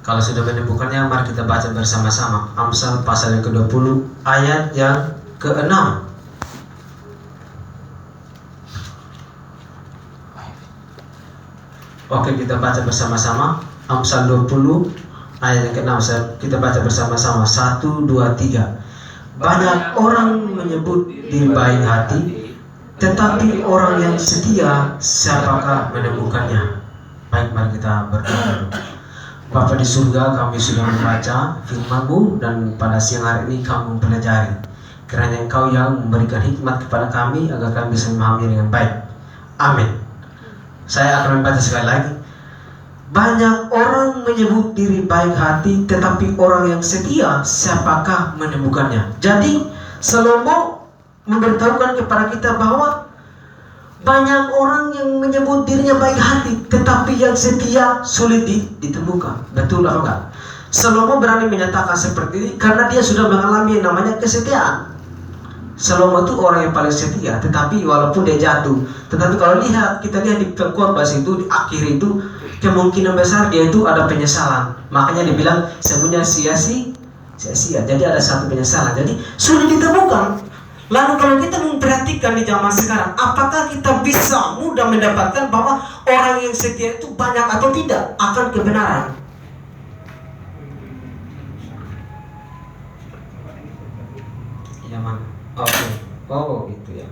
Kalau sudah menemukannya, mari kita baca bersama-sama Amsal pasal yang ke-20 ayat yang ke-6. Oke, kita baca bersama-sama Amsal 20 ayat yang ke-6. Kita baca bersama-sama 1, 2, 3. Banyak orang menyebut diri baik hati, tetapi orang yang setia siapakah menemukannya? Baik, mari kita berdoa dulu. Bapa di surga, kami sudah membaca firman-Mu dan pada siang hari ini kami mempelajari. Kiranya Engkau yang memberikan hikmat kepada kami agar kami bisa memahami dengan baik. Amin. Saya akan membaca sekali lagi. Banyak orang menyebut diri baik hati, tetapi orang yang setia siapakah menemukannya? Jadi Salomo memberitahukan kepada kita bahwa banyak orang yang menyebut dirinya baik hati, tetapi yang setia sulit ditemukan. Betul atau enggak? Salomo berani menyatakan seperti ini karena dia sudah mengalami yang namanya kesetiaan. Salomo itu orang yang paling setia, tetapi walaupun dia jatuh, tetapi kalau kita lihat di pengkhotbah itu, di akhir itu, kemungkinan besar dia itu ada penyesalan. Makanya dibilang semuanya sia-sia. Jadi ada satu penyesalan. Jadi sulit ditemukan. Lalu kalau kita memperhatikan di zaman sekarang, apakah kita bisa mudah mendapatkan bahwa orang yang setia itu banyak atau tidak akan kebenaran? Ya mana? Oke. Oh gitu ya.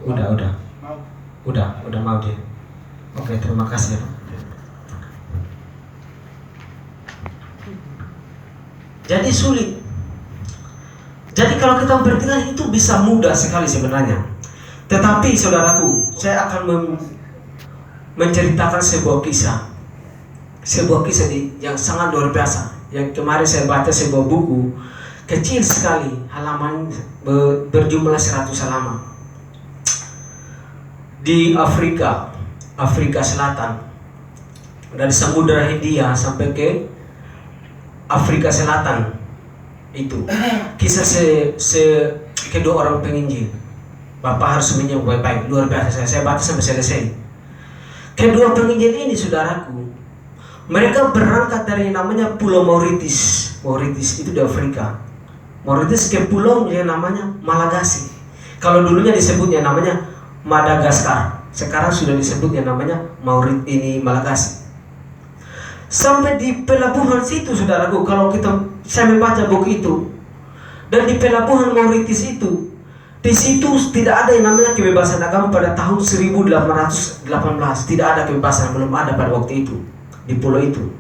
Udah mau dia. Oke, terima kasih ya. Jadi sulit. Jadi kalau kita memperhatikan itu bisa mudah sekali sebenarnya. Tetapi saudaraku, saya akan menceritakan sebuah kisah yang sangat luar biasa. Yang kemarin saya baca sebuah buku kecil sekali, halaman berjumlah 100 halaman. Di Afrika Selatan, dari Samudra Hindia sampai ke Afrika Selatan. Itu kisah kedua orang penginjil. Bapak harus menyimak baik-baik, luar biasa. Saya baca sampai selesai. Kedua penginjil ini, saudaraku, mereka berangkat dari namanya Pulau Mauritius itu di Afrika. Mauritius ke pulau yang namanya Malagasy. Kalau dulunya disebutnya namanya Madagaskar, sekarang sudah disebutnya namanya Malagasy. Sampai di pelabuhan situ, saudaraku, kalau saya membaca buku itu, dan di pelabuhan Mauritius itu, di situ tidak ada yang namanya kebebasan agama pada tahun 1818. Tidak ada kebebasan, belum ada pada waktu itu di pulau itu.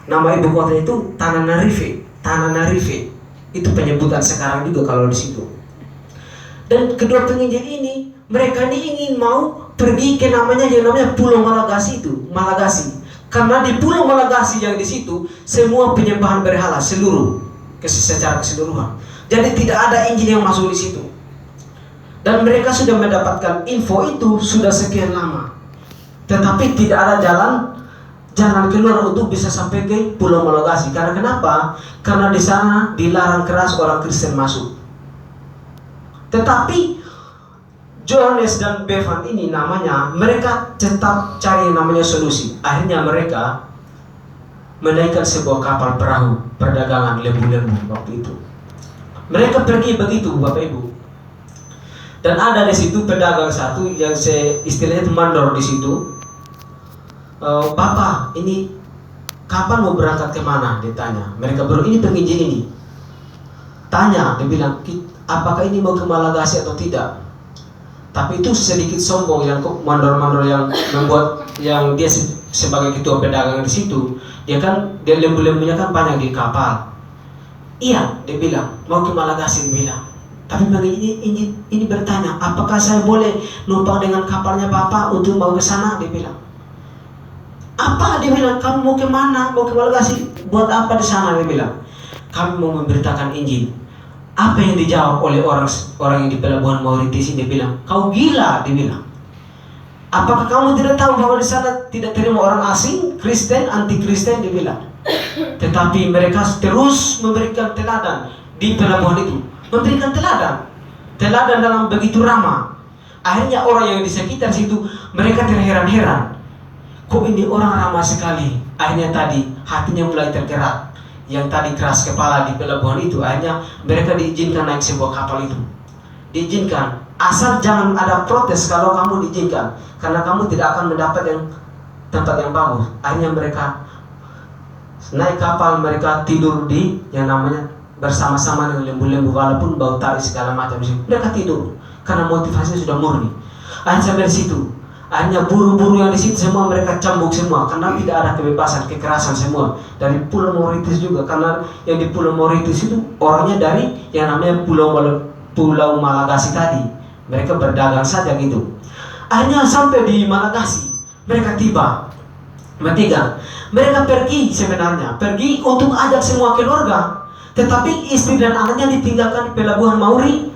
Nama ibu kota itu Tananarive. Itu penyebutan sekarang juga kalau di situ. Dan kedua penginjil ini, mereka ini ingin mau pergi ke yang namanya Pulau Malagasy itu, Malagasy. Karena di Pulau Malagasy yang di situ semua penyembahan berhala secara keseluruhan. Jadi tidak ada Injil yang masuk di situ. Dan mereka sudah mendapatkan info itu sudah sekian lama. Tetapi tidak ada jalan keluar untuk bisa sampai ke Pulau Malagasy. Karena kenapa? Karena di sana dilarang keras orang Kristen masuk. Tetapi Johannes dan Bevan ini namanya, mereka tetap cari yang namanya solusi. Akhirnya mereka menaikkan sebuah kapal perahu perdagangan lembu-lembu waktu itu. Mereka pergi begitu, Bapak Ibu. Dan ada di situ pedagang satu yang istilahnya mandor di situ. Bapak, ini kapan mau berangkat kemana? Ditanya. Mereka ini penginjil ini. Tanya, dia bilang, apakah ini mau ke Malagasy atau tidak? Tapi itu sedikit sombong yang mandor-mandor yang membuat yang dia sebagai ketua pedagang di situ, dia lembu-lembunya kan banyak di kapal. Iya, dia bilang mau ke Malagasy, dia bilang. Tapi ini bertanya, apakah saya boleh numpang dengan kapalnya Bapak untuk mau ke sana? Dia bilang. Apa? Dia bilang, kamu mau ke mana? Mau ke Malagasy? Buat apa di sana? Dia bilang, kami mau memberitakan Injil. Apa yang dijawab oleh orang yang di pelabuhan Mauritius ini? Dia bilang, kau gila, dia bilang. Apakah kamu tidak tahu bahwa di sana tidak terima orang asing, Kristen, anti-Kristen? Dia bilang. Tetapi mereka terus memberikan teladan di pelabuhan itu, memberikan teladan dalam begitu ramah. Akhirnya orang yang di sekitar situ mereka terheran-heran, kok ini orang ramah sekali. akhirnya tadi hatinya mulai tergerak. Yang tadi keras kepala di pelabuhan itu, akhirnya mereka diizinkan naik sebuah kapal itu. Diizinkan, asal jangan ada protes kalau kamu diizinkan, karena kamu tidak akan mendapat yang tempat yang bagus. Akhirnya mereka naik kapal, mereka tidur di yang namanya bersama-sama dengan lembu-lembu, walaupun bau tarik segala macam. Mereka tidur karena motivasi sudah murni. Akhirnya sampai di situ, akhirnya buru-buru yang di situ semua mereka cambuk semua, karena tidak ada kebebasan, kekerasan semua dari Pulau Mauritius juga, karena yang di Pulau Mauritius itu orangnya dari yang namanya Pulau Malagasy tadi. Mereka berdagang saja gitu. Akhirnya sampai di Malagasy, mereka tiba bertiga. Mereka pergi sebenarnya, pergi untuk ajak semua keluarga, tetapi istri dan anaknya ditinggalkan di pelabuhan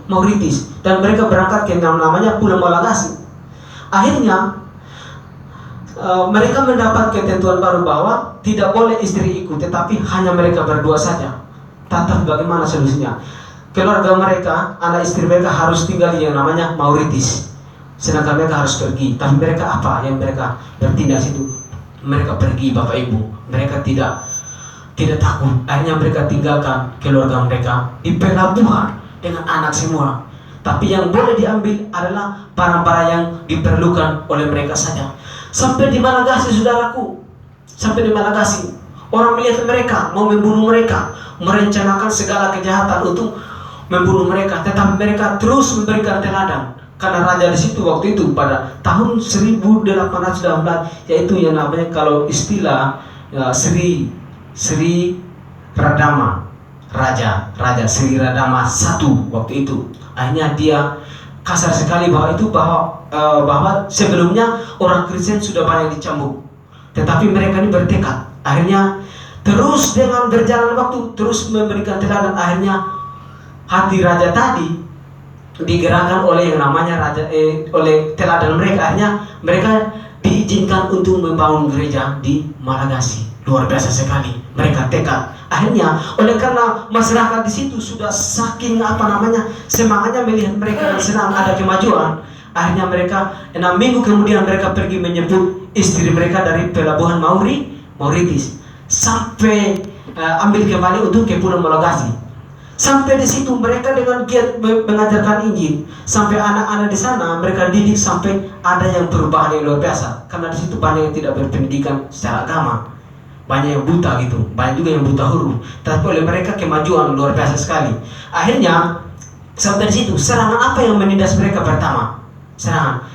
Mauritius, dan mereka berangkat ke namanya Pulau Malagasy. Akhirnya mereka mendapat ketentuan baru bahwa tidak boleh istri ikut, tetapi hanya mereka berdua saja. Tetapi bagaimana solusinya? Keluarga mereka, anak istri mereka harus tinggal di yang namanya Mauritius, sedangkan mereka harus pergi. Tapi mereka apa yang mereka bertindak situ? Mereka pergi, Bapak Ibu. Mereka tidak takut. Akhirnya mereka tinggalkan keluarga mereka di pelabuhan dengan anak semua. Tapi yang boleh diambil adalah barang-barang yang diperlukan oleh mereka saja. Sampai di Malagasy, saudaraku, sampai di Malagasy, orang melihat mereka mau membunuh mereka, merencanakan segala kejahatan untuk membunuh mereka. Tetapi mereka terus memberikan teladan, karena raja di situ waktu itu pada tahun 1819, yaitu yang namanya kalau istilah Sri Radama, Raja Sri Radama I waktu itu. Akhirnya dia kasar sekali bahwa sebelumnya orang Kristen sudah banyak dicambuk, tetapi mereka ini bertekad. Akhirnya terus dengan berjalan waktu terus memberikan teladan. Akhirnya hati raja tadi digerakkan oleh yang namanya oleh teladan mereka. Akhirnya mereka diizinkan untuk membangun gereja di Malagasy. Luar biasa sekali, mereka tekad. Akhirnya oleh karena masyarakat di situ sudah saking semangatnya melihat mereka dan senang ada kemajuan. Akhirnya mereka 6 minggu kemudian mereka pergi menjemput istri mereka dari pelabuhan Mauritius sampai ambil kembali untuk ke Pulau Malagasy. Sampai di situ mereka dengan giat mengajarkan Injil, sampai anak-anak di sana mereka didik sampai ada yang perubahan yang luar biasa, karena di situ banyak yang tidak berpendidikan secara agama, banyak yang buta gitu, banyak juga yang buta huruf. Tapi oleh mereka kemajuan luar biasa sekali. Akhirnya sampai di situ serangan apa yang menindas mereka pertama? Serangan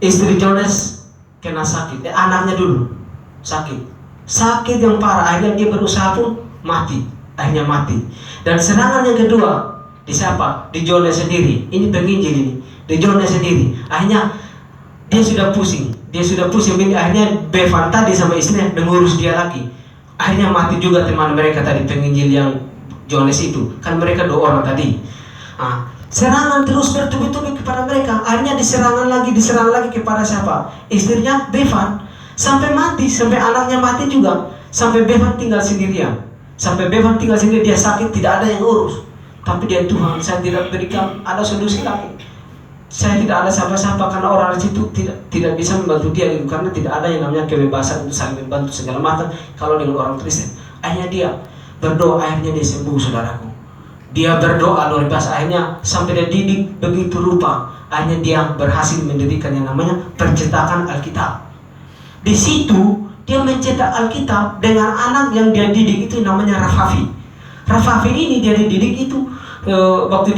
istri Jones kena sakit, anaknya dulu sakit yang parah. Akhirnya dia berusaha pun akhirnya mati. Dan serangan yang kedua di siapa? Di Jones sendiri. Ini penginjil ini, di Jones sendiri. Akhirnya dia sudah pusing. Ini akhirnya Bevan tadi sama istrinya mengurus dia lagi. Akhirnya mati juga teman mereka tadi, penginjil yang Jones itu. Kan mereka 2 orang tadi. Serangan terus bertubi-tubi kepada mereka. Akhirnya diserang lagi kepada siapa? Istrinya Bevan. Sampai mati, sampai anaknya mati juga. Sampai Bevan tinggal sendirian. Dia sakit, tidak ada yang urus. Tapi dia, Tuhan, saya tidak berikan ada solusi lagi. Saya tidak ada siapa-siapa, karena orang di situ tidak bisa membantu dia itu, karena tidak ada yang namanya kebebasan untuk saling membantu segala macam kalau dengan orang Kristen. Akhirnya dia berdoa, akhirnya dia sembuh, saudaraku. Dia berdoa luar biasa, akhirnya sampai dia didik begitu rupa. Akhirnya dia berhasil mendirikan yang namanya percetakan Alkitab. Di situ dia mencetak Alkitab dengan anak yang dia didik itu namanya Rafafi ini dia dididik itu waktu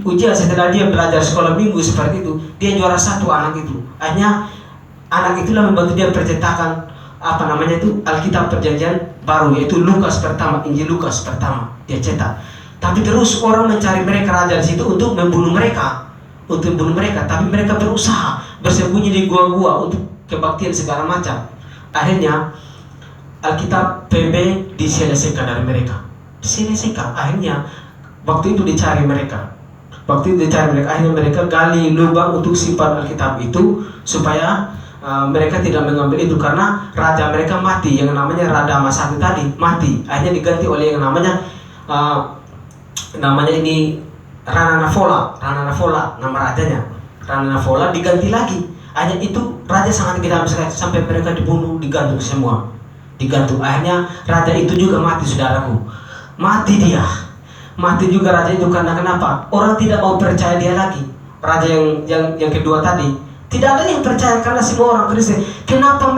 ujian setelah dia belajar sekolah minggu seperti itu, dia juara 1 anak itu. Akhirnya anak itulah membantu dia percetakan Alkitab Perjanjian Baru, yaitu Injil Lukas pertama dia cetak. Tapi terus orang mencari mereka, raja di situ, untuk membunuh mereka. Tapi mereka berusaha bersembunyi di gua-gua untuk kebaktian segala macam. Akhirnya Alkitab PB diselesaikan dari mereka. Akhirnya waktu itu dicari mereka. Akhirnya mereka gali lubang untuk simpan Alkitab itu supaya mereka tidak mengambil itu, karena raja mereka mati, yang namanya Radama I tadi mati. Akhirnya diganti oleh yang namanya ini Rananafola, nama rajanya. Rananafola diganti lagi. Hanya itu raja sangat kejam sekali, sampai mereka dibunuh, digantung semua. digantung. Akhirnya raja itu juga mati, saudaraku. Mati dia. Mati juga raja itu karena kenapa? Orang tidak mau percaya dia lagi. Raja yang kedua tadi, tidak ada yang percaya karena semua orang Kristen. Kenapa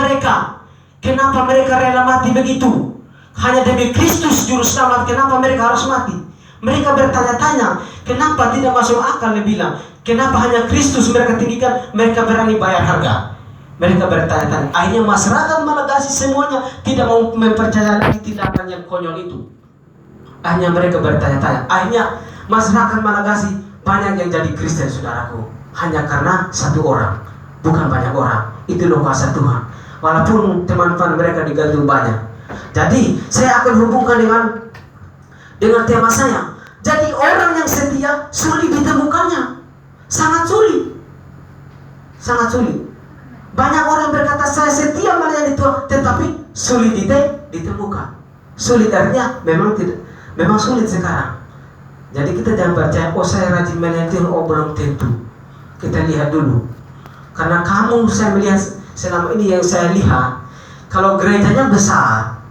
mereka rela mati begitu? Hanya demi Kristus juru selamat, kenapa mereka harus mati? Mereka bertanya-tanya, kenapa tidak masuk akal? Dia bilang, kenapa hanya Kristus mereka tinggikan, mereka berani bayar harga. Mereka bertanya-tanya. Akhirnya masyarakat Malagasy semuanya tidak mau mempercayai lagi tindakan yang konyol itu. Akhirnya mereka bertanya-tanya. Akhirnya masyarakat Malagasy banyak yang jadi Kristen, saudaraku. Hanya karena satu orang, bukan banyak orang. Itu loh kuasa Tuhan. Walaupun teman-teman mereka digantung banyak. Jadi saya akan hubungkan dengan tema saya. Jadi orang yang setia sulit ditemukannya. Sangat sulit. Sangat sulit. Banyak orang berkata saya setia melayani Tuhan, tetapi sulit ditemukan. Sulit artinya memang sulit sekarang. Jadi kita jangan percaya, oh saya rajin melayani Tuhan, oh belum tentu. Kita lihat dulu. Karena saya melihat selama ini yang saya lihat, kalau gerejanya besar,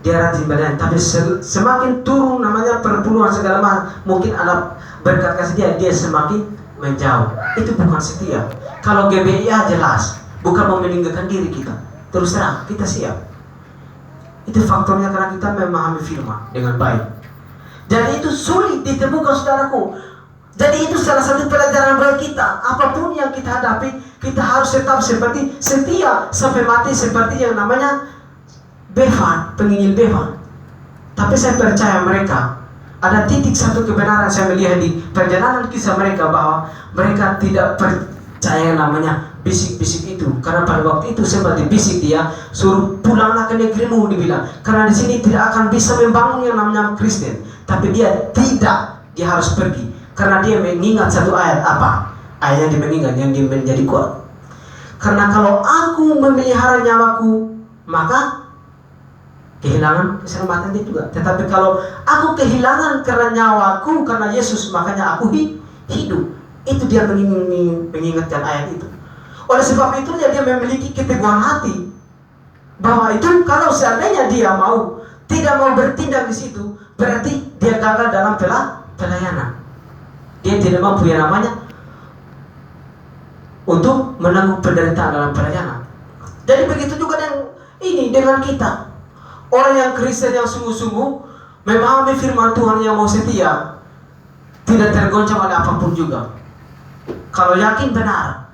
dia rajin melayani, tapi semakin turun namanya perpuluhan segala macam, mungkin ada berkat kasih dia semakin menjauh. Itu bukan setia. Kalau GBIA jelas, bukan mau meninggalkan diri kita. Terus terang, kita siap. Itu faktornya karena kita memahami firman dengan baik. Jadi itu sulit ditemukan, saudaraku. Jadi itu salah satu pelajaran bagi kita. Apapun yang kita hadapi, kita harus tetap seperti setia sampai mati, seperti yang namanya Bevan, penginjil Bevan. Tapi saya percaya mereka ada titik satu kebenaran saya melihat di perjalanan kisah mereka, bahwa mereka tidak percaya yang namanya bisik-bisik itu. Karena pada waktu itu sempat dibisik dia, suruh pulanglah ke negerimu, dibilang. Karena di sini tidak akan bisa membangun yang namanya Kristen. Tapi dia tidak, dia harus pergi. Karena dia mengingat satu ayat, apa? Ayat yang dia mengingat, yang dia menjadi kuat. Karena kalau aku memelihara nyawaku, maka kehilangan keselamatan dia juga. Tetapi kalau aku kehilangan karena nyawaku, karena Yesus, makanya aku hidup. Itu dia mengingatkan ayat itu. Oleh sebab itu dia memiliki keteguhan hati, bahwa itu kalau seandainya dia tidak mau bertindak di situ, berarti dia gagal dalam pelayanan. Dia tidak mampu yang namanya untuk menanggung penderitaan dalam pelayanan. Jadi begitu juga dengan kita. Orang yang Kristen yang sungguh-sungguh memahami firman Tuhan, yang mau setia, tidak tergoncang oleh apapun juga. Kalau yakin benar.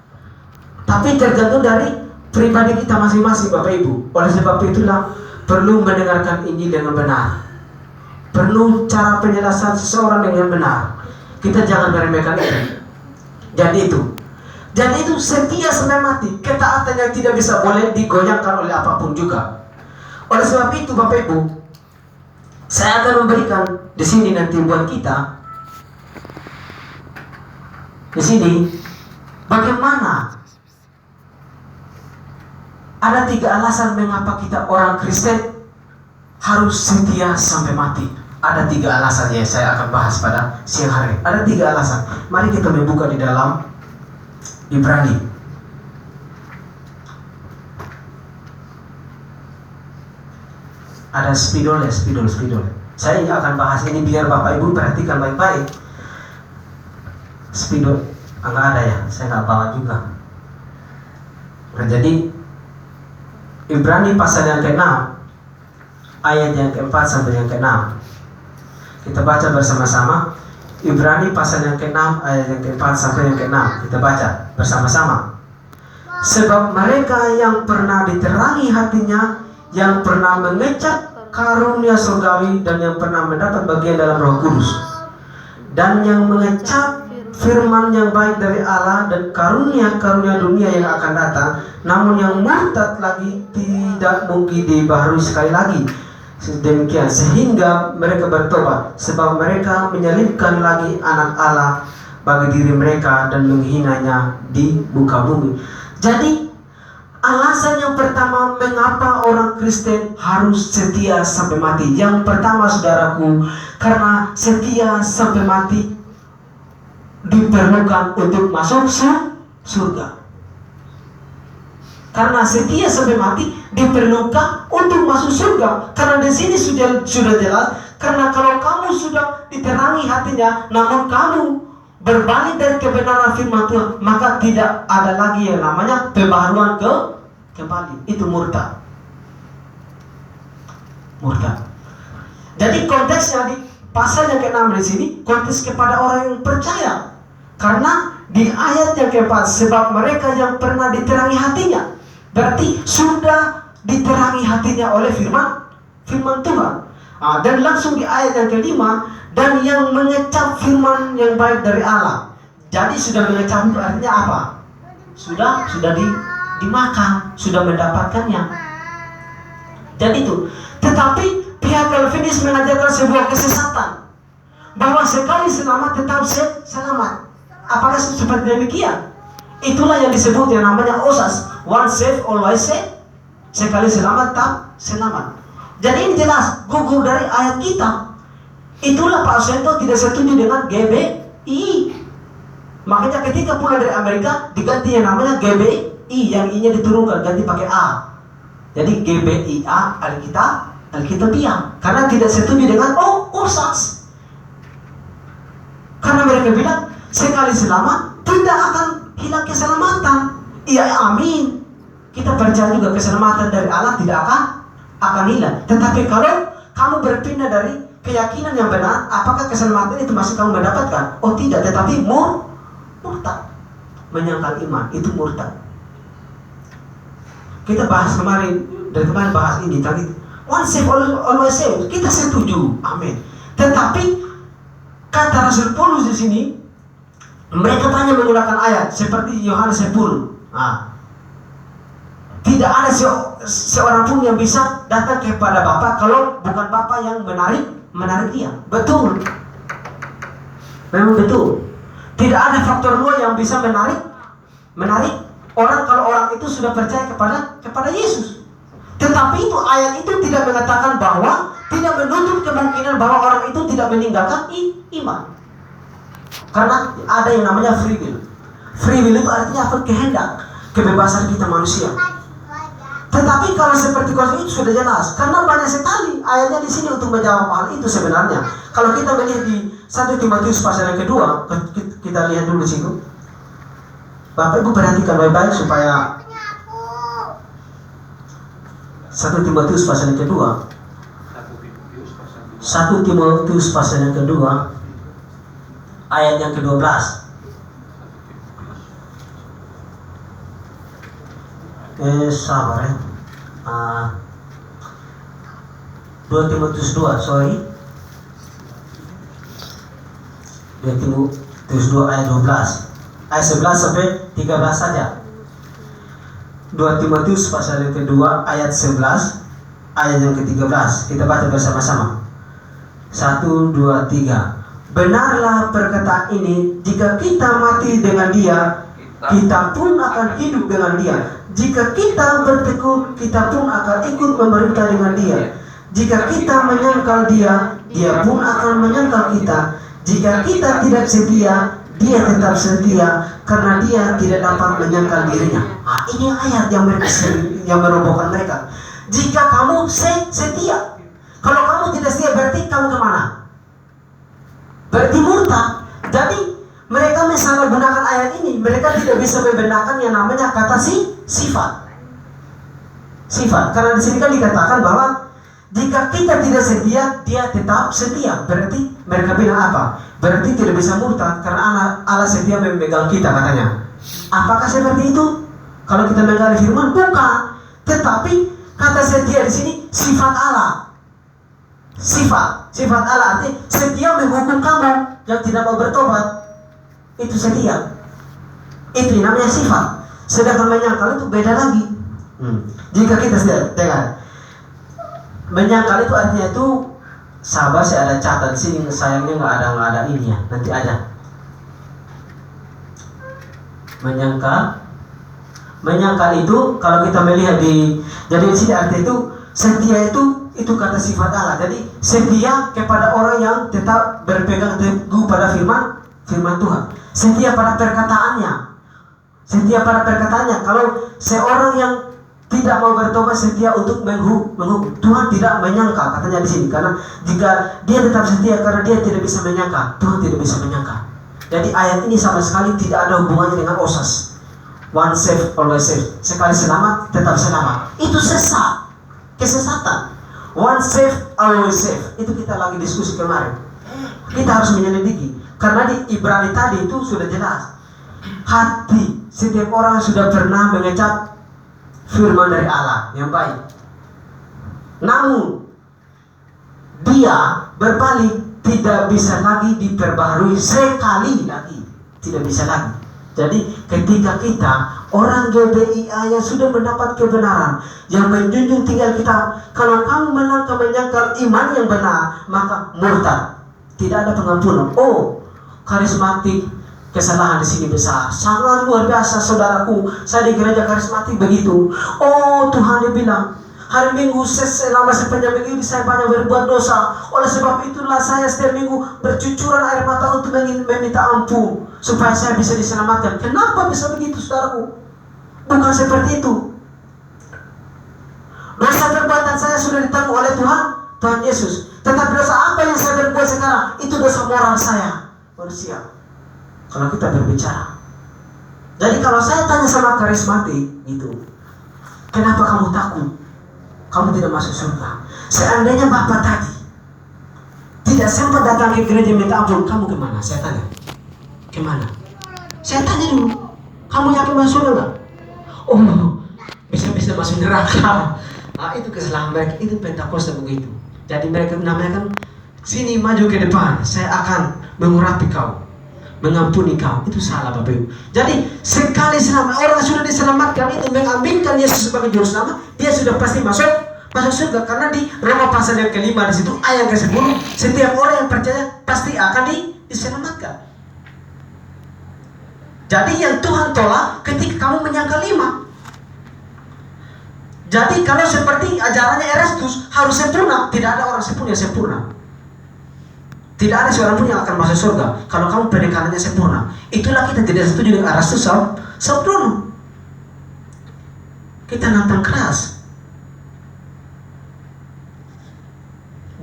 Tapi tergantung dari pribadi kita masing-masing, Bapak Ibu. Oleh sebab itulah perlu mendengarkan Injil dengan benar. Perlu cara penjelasan seseorang dengan benar. Kita jangan meremehkan itu. Jadi itu setia sampai mati. Ketaatan yang tidak bisa boleh digoyangkan oleh apapun juga. Oleh sebab itu, Bapak Ibu, saya akan memberikan di sini nanti buat kita. Di sini bagaimana ada 3 alasan mengapa kita orang Kristen harus setia sampai mati. Ada 3 alasan yang saya akan bahas pada siang hari. Ada 3 alasan. Mari kita membuka di dalam Ibrani. Ada spidol. Saya akan bahas ini biar Bapak Ibu perhatikan baik-baik. Spidol enggak ada ya, saya nggak bawa juga. Nah, jadi Ibrani pasal yang ke-6 ayat yang ke-4 sampai yang ke-6. Kita baca bersama-sama. Ibrani pasal yang ke-6 ayat yang ke-4 sampai yang ke-6. Kita baca bersama-sama. Sebab mereka yang pernah diterangi hatinya, yang pernah mengecap karunia surgawi, dan yang pernah mendapat bagian dalam Roh Kudus, dan yang mengecap firman yang baik dari Allah dan karunia-karunia dunia yang akan datang, namun yang murtad lagi tidak mungkin dibaharui sekali lagi. Demikian sehingga mereka bertobat, sebab mereka menyalibkan lagi anak Allah bagi diri mereka dan menghinanya di muka bumi. Jadi alasan yang pertama mengapa orang Kristen harus setia sampai mati. Yang pertama, saudaraku, karena setia sampai mati diperlukan untuk masuk surga. Karena setia sampai mati diperlukan untuk masuk surga. Karena di sini sudah jelas. Karena kalau kamu sudah diterangi hatinya, namun kamu berbalik dari kebenaran firman Tuhan, maka tidak ada lagi yang namanya pembaharuan kembali. Itu murtad. Murtad. Jadi konteksnya di pasal yang ke-6 di sini konteks kepada orang yang percaya. Karena di ayat yang ke-4, sebab mereka yang pernah diterangi hatinya, berarti sudah diterangi hatinya oleh firman Tuhan. Dan langsung di ayat yang ke-5, dan yang mengecap firman yang baik dari Allah. Jadi sudah mengecap itu artinya apa? Sudah dimakan, sudah mendapatkannya. Jadi itu. Tetapi pihak Calvinis mengajarkan sebuah kesesatan, bahwa sekali selamat tetap selamat. Apakah seperti demikian? Itulah yang disebut yang namanya OSAS, once saved always saved. Sekali selamat tetap selamat. Jadi ini jelas gugur dari ayat kita. Itulah Pak Sento tidak setuju dengan GBI. Makanya ketika pulang dari Amerika diganti yang namanya GBI, yang I-nya diturunkan, ganti pakai A. Jadi GBIA, Alkitabiah. Karena tidak setuju dengan OSAS. Karena mereka bilang sekali selamat tidak akan hilang keselamatan. Iya, amin. Kita percaya juga keselamatan dari Allah tidak akan hilang. Tetapi kalau kamu berpindah dari keyakinan yang benar, apakah keselamatan itu masih kamu mendapatkan? Oh tidak, tetapi murtad. Menyangkal iman, itu murtad. Kita bahas kemarin, dari kemarin bahas ini tadi. Once saved, always saved. Kita setuju, amin. Tetapi kata Rasul Paulus di sini, mereka banyak menggunakan ayat seperti Yohanes 10. Tidak ada seorang pun yang bisa datang kepada Bapa kalau bukan Bapa yang menarik dia. Betul. Memang betul. Tidak ada faktor luar yang bisa menarik orang kalau orang itu sudah percaya kepada Yesus. Tetapi itu ayat itu tidak mengatakan bahwa tidak menutup kemungkinan bahwa orang itu tidak meninggalkan iman. Karena ada yang namanya free will. Free will itu artinya apa? Kehendak, kebebasan kita manusia. Tetapi kalau seperti konsep itu sudah jelas, karena banyak sekali ayatnya di sini untuk menjawab hal itu sebenarnya. Kalau kita melihat di 1 Timotius pasal yang kedua, kita lihat dulu di situ. Bapak Ibu perhatikan baik-baik supaya 1 Timotius pasal yang kedua. 1 Timotius pasal yang kedua, ayat yang ke-12. Sabar ya. 2 Timotius 2, sorry. 2 Timotius 2 ayat 12. Ayat 11 sampai 13 saja. 2 Timotius pasal yang kedua ayat 11 ayat yang ke-13. Kita baca bersama-sama. 1, 2, 3. Benarlah perkataan ini, jika kita mati dengan dia, kita pun akan hidup dengan dia. Jika kita bertekun, kita pun akan ikut memerintah dengan dia. Jika kita menyangkal dia, dia pun akan menyangkal kita. Jika kita tidak setia, dia tetap setia, karena dia tidak dapat menyangkal dirinya. Ini ayat yang merobohkan mereka. Jika kamu setia, kalau kamu tidak setia berarti kamu kemana? Berarti murtad. Jadi mereka menyalahgunakan ayat ini. Mereka tidak bisa membenarkan yang namanya kata sifat. Karena di sini kan dikatakan bahwa jika kita tidak setia, dia tetap setia. Berarti mereka bilang apa? Berarti tidak bisa murtad karena Allah setia memegang kita katanya. Apakah seperti itu? Kalau kita menggali firman, bukan. Tetapi kata setia di sini sifat Allah. Sifat Allah artinya setia menghukum kamu yang tidak mau bertobat. Itu setia. Itu namanya sifat. Sedangkan menyangkal itu beda lagi. Jika kita dengar, menyangkal itu artinya itu, sahabat saya ada catat sini, sayangnya nggak ada ini ya, nanti aja. Menyangkal itu kalau kita melihat jadi di sini arti itu setia itu kata sifat Allah. Jadi setia kepada orang yang tetap berpegang teguh pada firman Tuhan. Setia pada perkataannya. Kalau seorang yang tidak mau bertobat setia untuk menghukum. Tuhan tidak menyangka, katanya di sini, karena jika dia tetap setia karena dia tidak bisa menyangka, Tuhan tidak bisa menyangka. Jadi ayat ini sama sekali tidak ada hubungannya dengan osas. One saved, always saved. Sekali selamat, tetap selamat. Itu sesat, kesesatan. One saved, always saved. Itu kita lagi diskusi kemarin. Kita harus menyelidiki, karena di Ibrani tadi itu sudah jelas. Hati setiap orang sudah pernah mengecap firman dari Allah yang baik. Namun dia berbalik, tidak bisa lagi diperbaharui sekali lagi, tidak bisa lagi. Jadi ketika kita orang GBIA yang sudah mendapat kebenaran, yang menjunjung tinggal kita, kalau kamu melangkah menyangkal iman yang benar, maka murtad, tidak ada pengampunan. Oh, karismatik, kesalahan di sini besar, sangat luar biasa saudaraku. Saya di gereja karismatik begitu. Oh, Tuhan dia bilang, hari Minggu selama sepanjang minggu ini saya banyak berbuat dosa. Oleh sebab itulah saya setiap minggu bercucuran air mata untuk meminta ampun supaya saya bisa diselamatkan. Kenapa bisa begitu, saudaraku? Bukan seperti itu. Dosa perbuatan saya sudah ditanggung oleh Tuhan Yesus. Tetapi dosa apa yang saya berbuat sekarang, itu dosa moral saya, manusia. Kalau kita berbicara, jadi kalau saya tanya sama karismatik gitu, kenapa kamu takut? Kamu tidak masuk surga. Seandainya Bapak tadi tidak sempat datang ke gereja minta ampun, kamu kemana? Saya tanya, kemana? Saya tanya dulu, kamu yakin masuk surga nggak? Oh, bisa masuk neraka. Nah, itu kesalahan mereka, itu Pentakosta begitu. Jadi mereka namanya kan, sini maju ke depan, saya akan mengurapi kau, mengampuni kau. Itu salah Bapak Ibu. Jadi sekali selamat, orang sudah diselamatkan itu mengambilkan Yesus sebagai juru selamat, dia sudah pasti masuk surga. Karena di Roma pasal yang kelima di situ ayat ke-10, setiap orang yang percaya pasti akan diselamatkan. Jadi yang Tuhan tolak ketika kamu menyangkal iman. Jadi kalau seperti ajarannya Erastus harus sempurna, tidak ada orang yang sempurna. Tidak ada seorang pun yang akan masuk surga kalau kamu penekatannya sempurna. Itulah kita tidak setuju dengan Erastus sempurna. Kita nantang keras.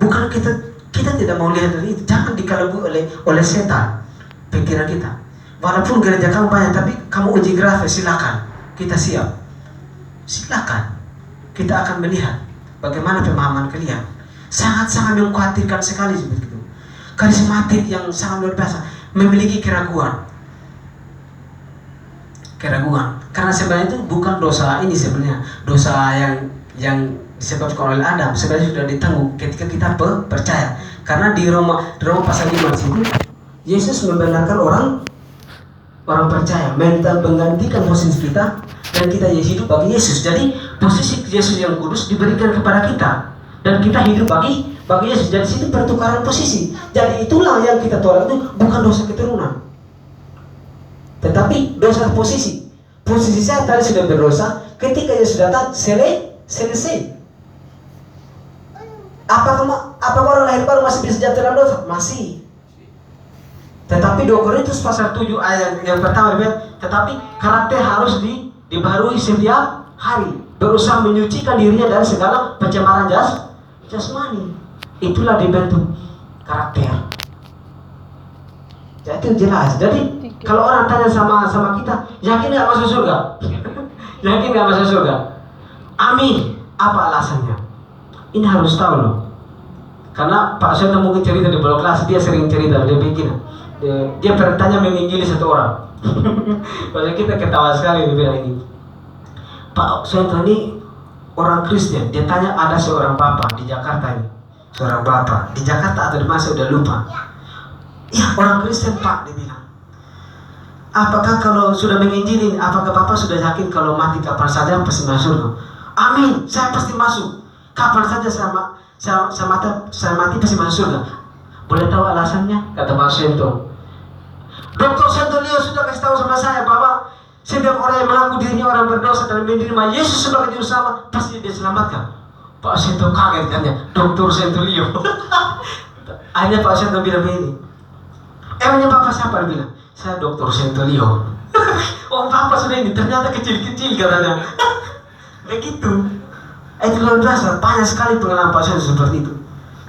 Bukan kita tidak mau lihat dari itu. Jangan dikelabui oleh setan pikiran kita. Walaupun gereja kamu banyak, tapi kamu uji grafis, silakan. Kita siap. Silakan. Kita akan melihat bagaimana pemahaman kalian. Sangat-sangat mengkhawatirkan sekali seperti itu. Karismatik yang sangat luar biasa memiliki keraguan. Karena sebenarnya itu bukan dosa ini, sebenarnya dosa yang disebabkan oleh Adam sebenarnya sudah ditanggung ketika kita percaya. Karena di Roma pasal 5 itu Yesus membenarkan orang percaya, menggantikan posisi kita, dan kita hidup bagi Yesus. Jadi posisi Yesus yang kudus diberikan kepada kita, dan kita hidup bagi Yesus. Jadi situ pertukaran posisi. Jadi itulah yang kita tolak itu bukan dosa keturunan, tetapi dosa posisi. Posisi saya tadi sudah berdosa, ketika Yesus datang selesai. Apakah orang lahir baru masih bisa jatuh dalam dosa? Masih. Tetapi 2 Korintus pasal 7 ayat yang pertama bilang, tetapi karakter harus dibaharui setiap hari, berusaha menyucikan dirinya dari segala pencemaran jasmani. Itulah dibentuk karakter. Jadi itu jelas. Jadi kalau orang tanya sama kita, yakin nggak masuk surga? Yakin nggak masuk surga? Amin. Apa alasannya? Ini harus tahu loh. Karena Pak Seno mungkin cerita di blog kelas, dia sering cerita, dia bertanya menginjili satu orang. Padahal kita ketawa sekali dia bilang ini. Pak Seno ini orang Kristen, dia tanya ada seorang bapak di Jakarta ini. Seorang bapak di Jakarta atau di mana udah lupa. Ya orang Kristen Pak, dia bilang. Apakah kalau sudah menginjili, apakah bapak sudah yakin kalau mati kapan saja pasti masuk surga? Amin, saya pasti masuk. Kapan saja saya mati pasti masuk surga. Boleh tahu alasannya? Kata Pak Sento. Dr. Sentolio sudah kasih tahu sama saya bahwa setiap orang yang mengaku dirinya orang berdosa dan menerima Yesus sebagai juru selamat pasti diselamatkan. Pak Sento kaget katanya, Dr. Sentolio. Akhirnya Pak Sento bilang begini, emangnya Bapak siapa? Dia bilang, saya Dr. Sentolio. Oh Bapak sudah ini, ternyata kecil-kecil katanya. Begitu. Itu luar biasa, banyak sekali pengalaman pasien seperti itu.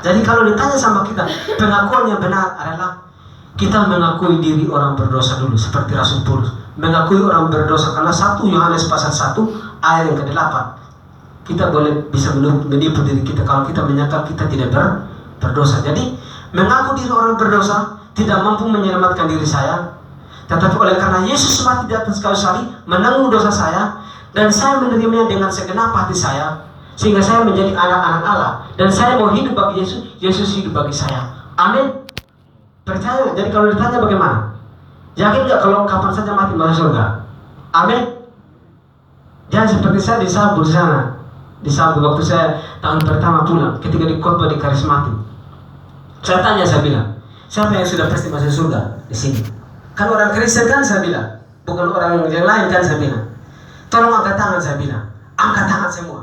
Jadi kalau ditanya sama kita, pengakuan yang benar adalah kita mengakui diri orang berdosa dulu, seperti Rasul Paulus mengakui orang berdosa, karena 1 Yohanes pasal 1 ayat yang ke-8 kita boleh bisa menipu diri kita kalau kita menyangka kita tidak berdosa. Jadi mengaku diri orang berdosa tidak mampu menyelamatkan diri saya, tetapi oleh karena Yesus mati di atas kayu salib menanggung dosa saya, dan saya menerimanya dengan segenap hati saya, sehingga saya menjadi anak-anak Allah, dan saya mau hidup bagi Yesus, Yesus hidup bagi saya. Amin. Percaya. Jadi kalau ditanya bagaimana? Yakin gak kalau kapan saja mati masuk surga? Amin. Jangan seperti saya disambut di sana. Disambut waktu saya tahun pertama pulang, ketika dikhotbah di karismatik. Saya tanya, saya bilang, siapa yang sudah pasti masuk surga di sini? Kan orang Kristen kan, saya bilang, bukan orang yang lain kan, saya bilang. Tolong angkat tangan, saya bilang. Angkat tangan semua.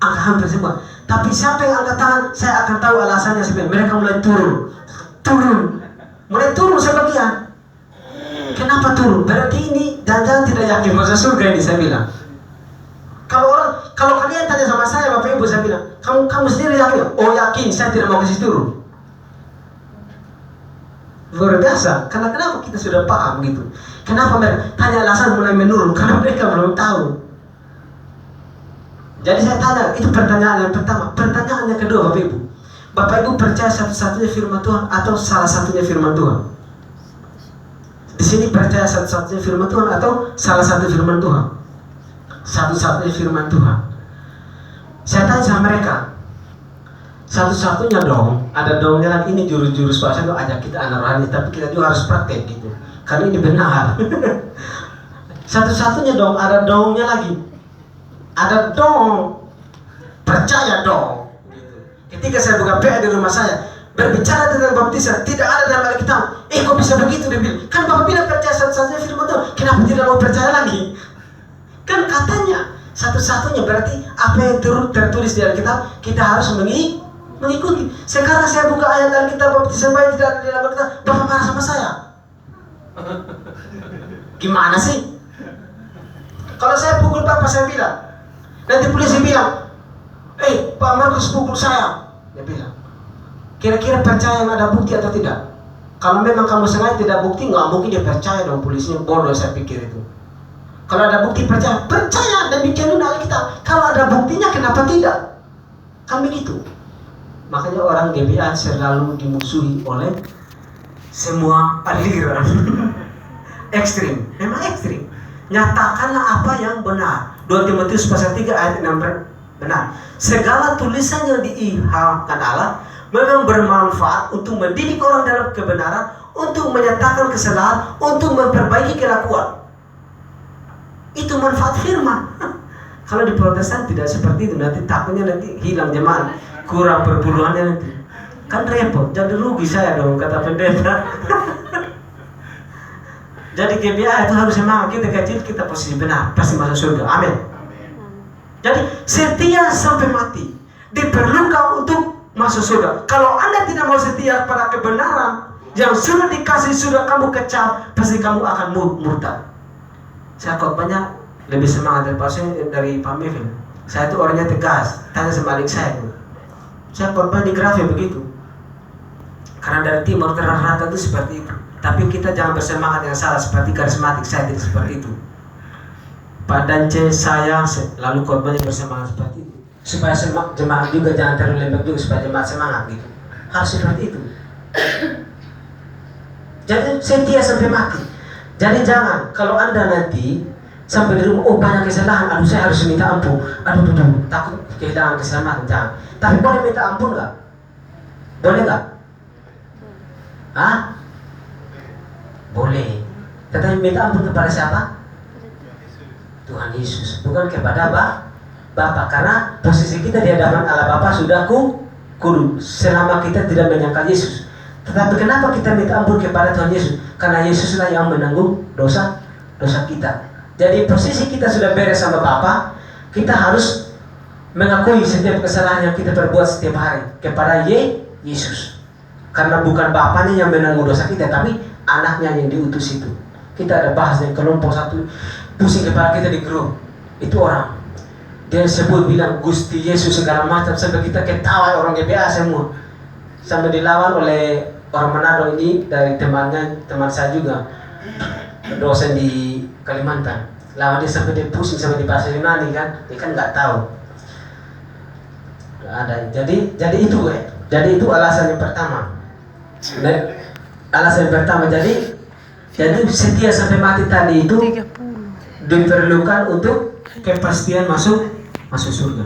Angkat hampir semua. Tapi siapa yang angkat tangan, saya akan tahu alasannya sebenarnya. Mereka mulai turun, mulai turun sebagian. Kenapa turun? Berarti ini jangan tidak yakin masuk surga ini, saya bilang. Kalau kalian tanya sama saya, Bapak Ibu, saya bilang, kamu sendiri yakin? Oh yakin, saya tidak mau kasih turun. Luar biasa. Karena kenapa kita sudah paham gitu? Kenapa mereka tanya alasan mulai menurun? Karena mereka belum tahu. Jadi saya tanya, itu pertanyaan yang pertama. Pertanyaan yang kedua, Bapak Ibu, Bapak Ibu percaya satu-satunya firman Tuhan atau salah satunya firman Tuhan? Di sini percaya satu-satunya firman Tuhan atau salah satu firman Tuhan? Satu-satunya firman Tuhan. Saya tanya sama mereka, satu-satunya dong. Ada dongnya lagi, ini jurus-jurus bahasa itu ajak kita anak rohani, tapi kita juga harus praktek gitu. Karena ini benar. Satu-satunya dong, ada dongnya lagi. Ada dong, percaya dong. Ketika saya buka PA di rumah saya, berbicara tentang baptisan, tidak ada dalam Alkitab. Kok bisa begitu? Dia bilang, kan Bapak bilang percaya satu-satunya firman Tuhan, kenapa tidak mau percaya lagi? Kan katanya satu-satunya, berarti apa yang tertulis di Alkitab kita harus mengikuti. Sekarang saya buka ayat Alkitab baptisan bayi tidak ada di dalam Alkitab, Bapak marah sama saya. Gimana sih? Kalau saya pukul Bapak, saya bilang, nanti polisi bilang, Pak Markus pukul saya. Dia bilang, kira-kira percaya yang ada bukti atau tidak? Kalau memang kamu sengaja tidak bukti, nggak mungkin dia percaya dong. Polisinya bodoh, saya pikir itu. Kalau ada bukti percaya dan bikin Alkitab. Kalau ada buktinya kenapa tidak? Kan begitu. Makanya orang GBA selalu dimusuhi oleh semua aliran ekstrim. Memang ekstrim. Nyatakanlah apa yang benar. 2 Timotius pasal 3 ayat 6 benar. Segala tulisan yang diilhamkan Allah memang bermanfaat untuk mendidik orang dalam kebenaran, untuk menyatakan kesalahan, untuk memperbaiki kelakuan. Itu manfaat firman. Kalau di Protestan tidak seperti itu, nanti takutnya nanti hilang jemaat, kurang perpuluhannya nanti. Kan repot, jadi rugi saya dong, kata pendeta. Jadi GBA itu harus semangat, kita kecil, kita posisi benar, pasti masuk surga. Amin. Jadi setia sampai mati diperlukan untuk masuk surga. Kalau Anda tidak mau setia pada kebenaran yang sudah dikasih, sudah kamu kecap, pasti kamu akan murtad. Saya khotbahnya lebih semangat dari Pak Mevin. Saya itu orangnya tegas. Tanya sama adik saya itu. Saya khotbah di Grafia begitu. Karena dari timur rata itu seperti itu. Tapi kita jangan bersemangat yang salah seperti karismatik. Saya tidak seperti itu. Pak Dance saya lalu khotbahnya bersemangat seperti itu. Supaya jemaat juga jangan terlalu lembek juga, supaya jemaat semangat gitu. Harus seperti itu. Jadi setia sampai mati. Jadi jangan, kalau Anda nanti sampai di rumah, banyak kesalahan, aduh saya harus minta ampun, aduh takut kehilangan keselamatan, jangan. Tapi boleh minta ampun nggak? Boleh nggak? Hah? Boleh. Tetapi minta ampun kepada siapa? Tuhan Yesus, bukan kepada Bapa. Karena posisi kita di hadapan Allah Bapa sudah kudus selama kita tidak menyangkal Yesus. Tetapi kenapa kita minta ampun kepada Tuhan Yesus? Karena Yesuslah yang menanggung dosa kita. Jadi posisi kita sudah beres sama Bapa, kita harus mengakui setiap kesalahan yang kita perbuat setiap hari kepada Yesus. Karena bukan Bapanya yang menanggung dosa kita, tapi anaknya yang diutus itu. Kita ada bahas dari kelompok satu, pusing kepala kita di grup. Itu orang dia sebut bilang Gusti Yesus segala macam, sampai kita ketawa orang GBA semua, sampai dilawan oleh orang Manado ini dari temannya, teman saya juga dosen di Kalimantan. Lawan dia sampai dia pusing, sampai di bahasa Yunani kan, dia kan nggak tahu. Ada. Jadi itu alasan yang pertama. Alasan yang pertama, jadi setia sampai mati tadi itu diperlukan untuk kepastian masuk surga.